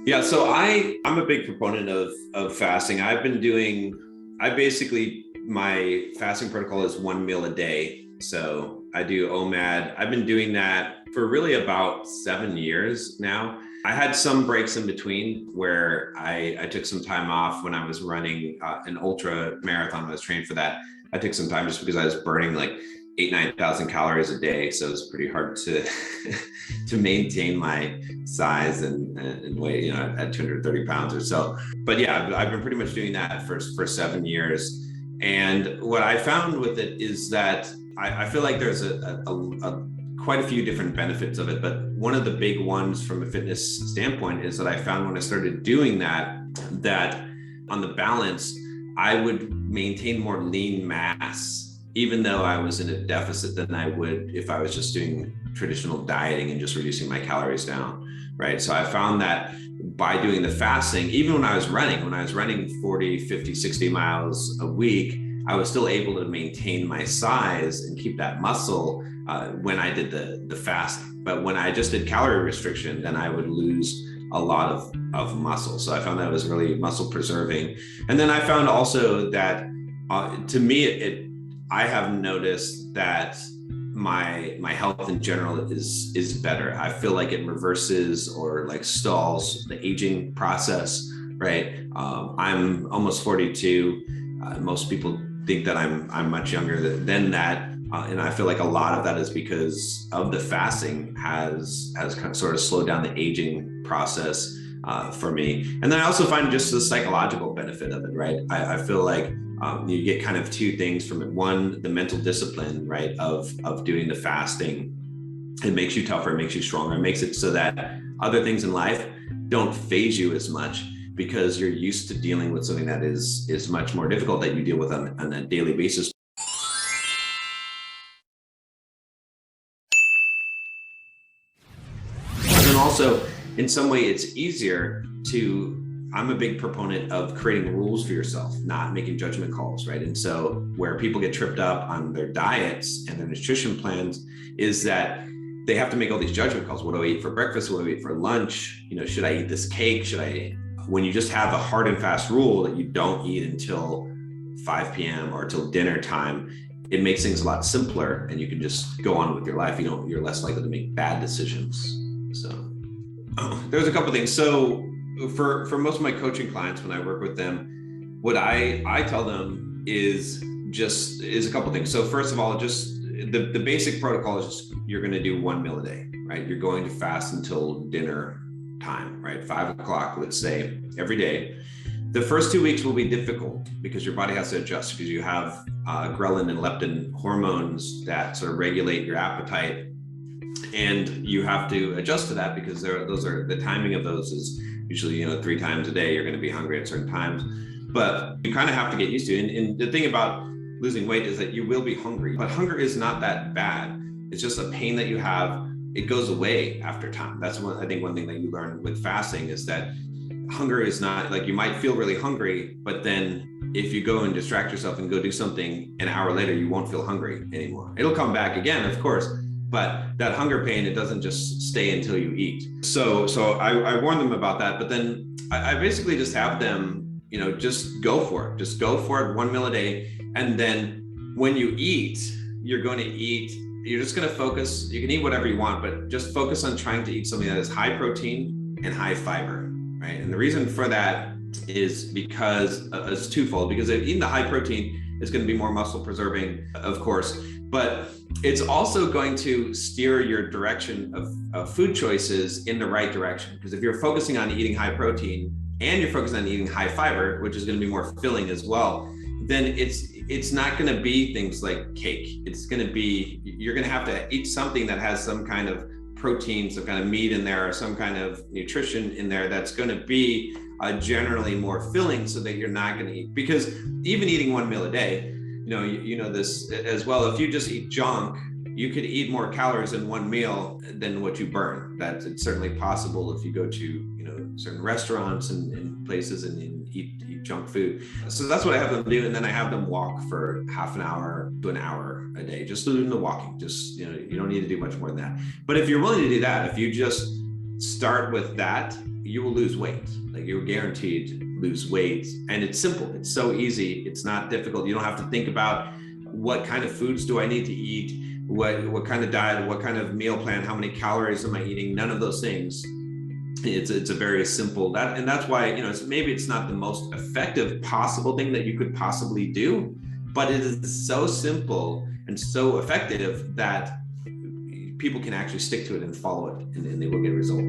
Yeah, so I'm a big proponent of fasting. I basically, my fasting protocol is one meal a day. So I do OMAD. I've been doing that for really about 7 years now. I had some breaks in between where I took some time off when I was running an ultra marathon. I was trained for that. I took some time just because I was burning like 9,000 calories a day. So it's pretty hard to to maintain my size and weight, at 230 pounds or so. But yeah, I've been pretty much doing that for 7 years. And what I found with it is that I feel like there's a quite a few different benefits of it. But one of the big ones from a fitness standpoint is that I found when I started doing that on the balance, I would maintain more lean mass, even though I was in a deficit than I would if I was just doing traditional dieting and just reducing my calories down, right? So I found that by doing the fasting, even when I was running 40, 50, 60 miles a week, I was still able to maintain my size and keep that muscle when I did the fasting. But when I just did calorie restriction, then I would lose a lot of muscle. So I found that was really muscle preserving. And then I found also that to me, I have noticed that my health in general is better. I feel like it reverses or like stalls the aging process, right? I'm almost 42. Most people think that I'm much younger than that. And I feel like a lot of that is because of the fasting has kind of sort of slowed down the aging process for me. And then I also find just the psychological benefit of it, right? I feel like you get kind of two things from it. One, the mental discipline, right, of doing the fasting. It makes you tougher, it makes you stronger, it makes it so that other things in life don't phase you as much because you're used to dealing with something that is much more difficult that you deal with on a daily basis. And then also, in some way, it's easier to I'm a big proponent of creating rules for yourself, not making judgment calls, right? And so where people get tripped up on their diets and their nutrition plans is that they have to make all these judgment calls. What do I eat for breakfast? What do I eat for lunch? Should I eat this cake? When you just have a hard and fast rule that you don't eat until 5 p.m. or till dinner time, it makes things a lot simpler and you can just go on with your life. You're less likely to make bad decisions. So there's a couple things. So for most of my coaching clients, when I work with them, what I tell them is a couple things. So first of all, just the basic protocol is just you're going to do one meal a day, right? You're going to fast until dinner time, right? 5 o'clock, let's say, every day. The first 2 weeks will be difficult because your body has to adjust because you have ghrelin and leptin hormones that sort of regulate your appetite. And you have to adjust to that because the timing of those is usually, 3 times a day, you're going to be hungry at certain times, but you kind of have to get used to it. And the thing about losing weight is that you will be hungry, but hunger is not that bad. It's just a pain that you have. It goes away after time. That's one thing that you learn with fasting is that hunger is not like you might feel really hungry, but then if you go and distract yourself and go do something an hour later, you won't feel hungry anymore. It'll come back again, of course. But that hunger pain, it doesn't just stay until you eat. So I warn them about that. But then I basically just have them, just go for it. Just go for it, one meal a day. And then when you eat, you're just going to focus. You can eat whatever you want, but just focus on trying to eat something that is high protein and high fiber, right? And the reason for that is because it's twofold. Because eating the high protein is going to be more muscle preserving, of course, but it's also going to steer your direction of food choices in the right direction. Because if you're focusing on eating high protein and you're focusing on eating high fiber, which is going to be more filling as well, then it's not going to be things like cake. You're going to have to eat something that has some kind of protein, some kind of meat in there, or some kind of nutrition in there that's going to be generally more filling so that you're not going to eat. Because even eating one meal a day, you know this as well. If you just eat junk, you could eat more calories in one meal than what you burn. It's certainly possible if you go to certain restaurants and places and eat junk food. So that's what I have them do, and then I have them walk for half an hour to an hour a day, just doing the walking. Just you don't need to do much more than that. But if you're willing to do that, if you just start with that, you will lose weight. Like, you're guaranteed lose weight. And it's simple. It's so easy. It's not difficult. You don't have to think about what kind of foods do I need to eat, what kind of diet, what kind of meal plan, how many calories am I eating? None of those things. It's a very simple and that's why, maybe it's not the most effective possible thing that you could possibly do, but it is so simple and so effective that people can actually stick to it and follow it, and they will get results.